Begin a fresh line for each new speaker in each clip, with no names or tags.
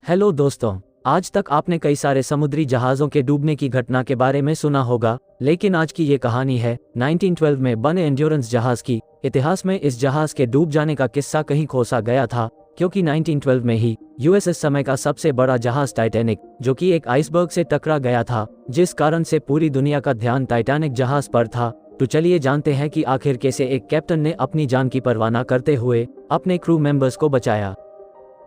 Hello दोस्तों, आज तक आपने कई सारे समुद्री जहाज़ों के डूबने की घटना के बारे में सुना होगा, लेकिन आज की ये कहानी है 1912 में बने एंड्योरेंस जहाज़ की। इतिहास में इस जहाज़ के डूब जाने का किस्सा कहीं खोसा गया था, क्योंकि 1912 में ही यूएसएस समय का सबसे बड़ा जहाज़ टाइटैनिक, जो कि एक आइसबर्ग से टकरा गया था, जिस कारण से पूरी दुनिया का ध्यान टाइटैनिक जहाज़ पर था। तो चलिए जानते हैं कि आखिर कैसे एक कैप्टन ने अपनी जान की परवाह न करते हुए अपने क्रू मेंबर्स को बचाया।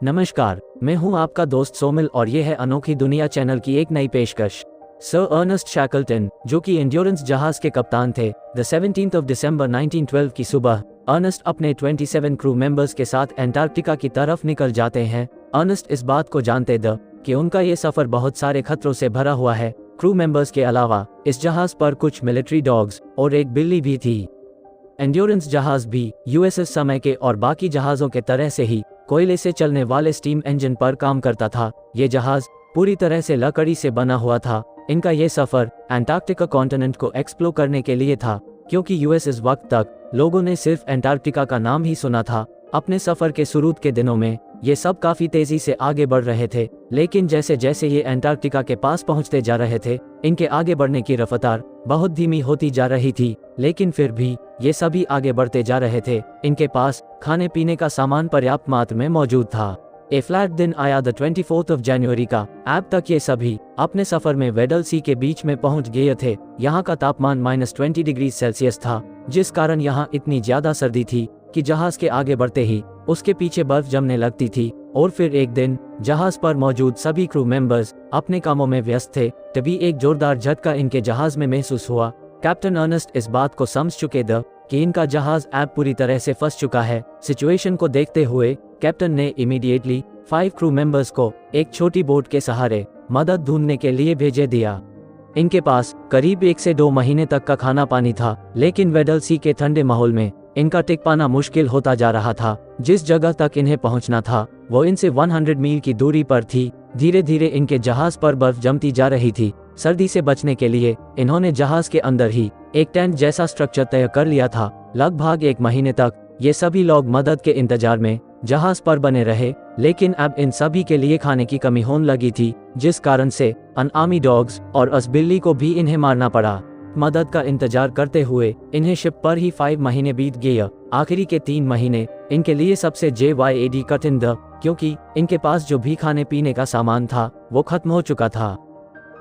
नमस्कार, मैं हूं आपका दोस्त सोमिल और ये है अनोखी दुनिया चैनल की एक नई पेशकश। सर अर्नेस्ट शैकल्टन, जो कि एंड्योरेंस जहाज के कप्तान थे, 17 दिसंबर 1912 की सुबह अर्नेस्ट अपने 27 क्रू मेंबर्स के साथ एंटार्क्टिका की तरफ निकल जाते हैं। अर्नेस्ट इस बात को जानते थे कि उनका ये सफर बहुत सारे खतरों से भरा हुआ है। क्रू मेंबर्स के अलावा इस जहाज पर कुछ मिलिट्री डॉग्स और एक बिल्ली भी थी। एंड्योरेंस जहाज भी यूएसएस समय के और बाकी जहाज़ों के तरह से ही कोयले से चलने वाले स्टीम इंजन पर काम करता था। ये जहाज पूरी तरह से लकड़ी से बना हुआ था। इनका ये सफर एंटार्क्टिका कॉन्टिनेंट को एक्सप्लोर करने के लिए था, क्योंकि यूएसएस वक्त तक लोगों ने सिर्फ एंटार्क्टिका का नाम ही सुना था। अपने सफर के शुरू के दिनों में ये सब काफी तेजी से आगे बढ़ रहे थे, लेकिन जैसे जैसे ये एंटार्क्टिका के पास पहुंचते जा रहे थे, इनके आगे बढ़ने की रफ्तार बहुत धीमी होती जा रही थी। लेकिन फिर भी ये सभी आगे बढ़ते जा रहे थे। इनके पास खाने पीने का सामान पर्याप्त मात्रा में मौजूद था। ए फ्लैट दिन आया 24 जनवरी का। अब तक ये सभी अपने सफर में वेडल सी के बीच में पहुंच गए थे। यहाँ का तापमान -20 डिग्री सेल्सियस था, जिस कारण यहाँ इतनी ज्यादा सर्दी थी कि जहाज के आगे बढ़ते ही उसके पीछे बर्फ जमने लगती थी। और फिर एक दिन जहाज पर मौजूद सभी क्रू मेंबर्स अपने कामों में व्यस्त थे, तभी एक जोरदार झटका इनके जहाज में महसूस हुआ। कैप्टन अर्नेस्ट इस बात को समझ चुके थे कि इनका जहाज अब पूरी तरह से फंस चुका है। सिचुएशन को देखते हुए कैप्टन ने इमीडिएटली 5 क्रू मेंबर्स को एक छोटी बोट के सहारे मदद ढूंढने के लिए भेजे दिया। इनके पास करीब 1 से 2 महीने तक का खाना पानी था, लेकिन वेडल सी के ठंडे माहौल में इनका टिक पाना मुश्किल होता जा रहा था। जिस जगह तक इन्हें पहुंचना था वो इनसे 100 मील की दूरी पर थी। धीरे धीरे इनके जहाज पर बर्फ जमती जा रही थी। सर्दी से बचने के लिए इन्होंने जहाज के अंदर ही एक टेंट जैसा स्ट्रक्चर तय कर लिया था। लगभग 1 महीने तक ये सभी लोग मदद के इंतजार में जहाज पर बने रहे, लेकिन अब इन सभी के लिए खाने की कमी होने लगी थी, जिस कारण से अनआर्मी डॉग्स और उस बिल्ली को भी इन्हें मारना पड़ा। मदद का इंतजार करते हुए इन्हें शिप पर ही 5 महीने बीत गए। आखिरी के 3 महीने इनके लिए सबसे JYAD कठिन था, क्योंकि इनके पास जो भी खाने पीने का सामान था वो खत्म हो चुका था।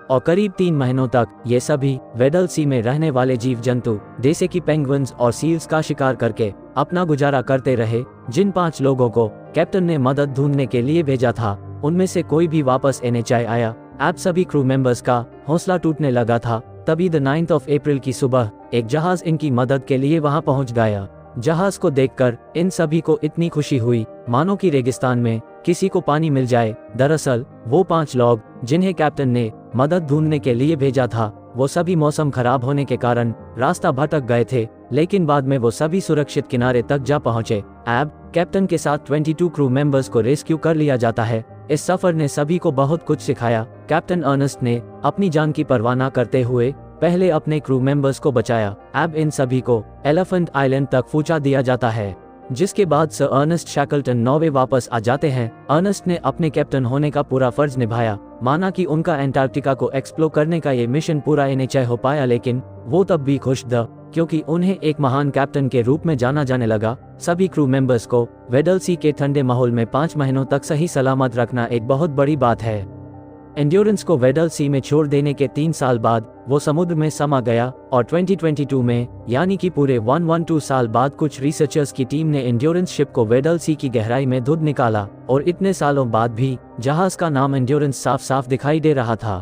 और करीब 3 महीनों तक ये सभी वेडल सी में रहने वाले जीव जंतु जैसे कि पेंगुइन्स और सील्स का शिकार करके अपना गुजारा करते रहे। जिन 5 लोगों को कैप्टन ने मदद ढूंढने के लिए भेजा था, उनमें से कोई भी वापस नहीं आया। अब सभी क्रू मेंबर्स का हौसला टूटने लगा था। तभी 9 अप्रैल की सुबह एक जहाज इनकी मदद के लिए वहां पहुंच गया। जहाज को देखकर इन सभी को इतनी खुशी हुई मानो कि रेगिस्तान में किसी को पानी मिल जाए। दरअसल वो 5 लोग जिन्हें कैप्टन ने मदद ढूंढने के लिए भेजा था, वो सभी मौसम खराब होने के कारण रास्ता भटक गए थे, लेकिन बाद में वो सभी सुरक्षित किनारे तक जा पहुंचे। अब कैप्टन के साथ 22 क्रू मेंबर्स को रेस्क्यू कर लिया जाता है। इस सफर ने सभी को बहुत कुछ सिखाया। कैप्टन अर्नेस्ट ने अपनी जान की परवाह न करते हुए पहले अपने क्रू मेंबर्स को बचाया। अब इन सभी को एलिफेंट आइलैंड तक पहुंचा दिया जाता है, जिसके बाद सर अर्नेस्ट शैकल्टन नॉर्वे वापस आ जाते हैं। अर्नेस्ट ने अपने कैप्टन होने का पूरा फर्ज निभाया। माना कि उनका एंटार्क्टिका को एक्सप्लोर करने का ये मिशन पूरा नहीं हो पाया, लेकिन वो तब भी खुश थे, क्योंकि उन्हें एक महान कैप्टन के रूप में जाना जाने लगा। सभी क्रू मेंबर्स को वेडल सी के ठंडे माहौल में 5 महीनों तक सही सलामत रखना एक बहुत बड़ी बात है। एंड्योरेंस को वेडल सी में छोड़ देने के 3 साल बाद वो समुद्र में समा गया, और 2022 में, यानी कि पूरे 112 साल बाद, कुछ रिसर्चर्स की टीम ने एंड्योरेंस शिप को वेडल सी की गहराई में ढूंढ निकाला। और इतने सालों बाद भी जहाज का नाम एंड्योरेंस साफ साफ दिखाई दे रहा था।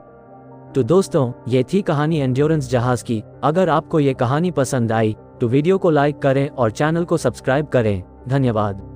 तो दोस्तों, ये थी कहानी एंड्योरेंस जहाज की। अगर आपको ये कहानी पसंद आई तो वीडियो को लाइक करें और चैनल को सब्सक्राइब करें। धन्यवाद।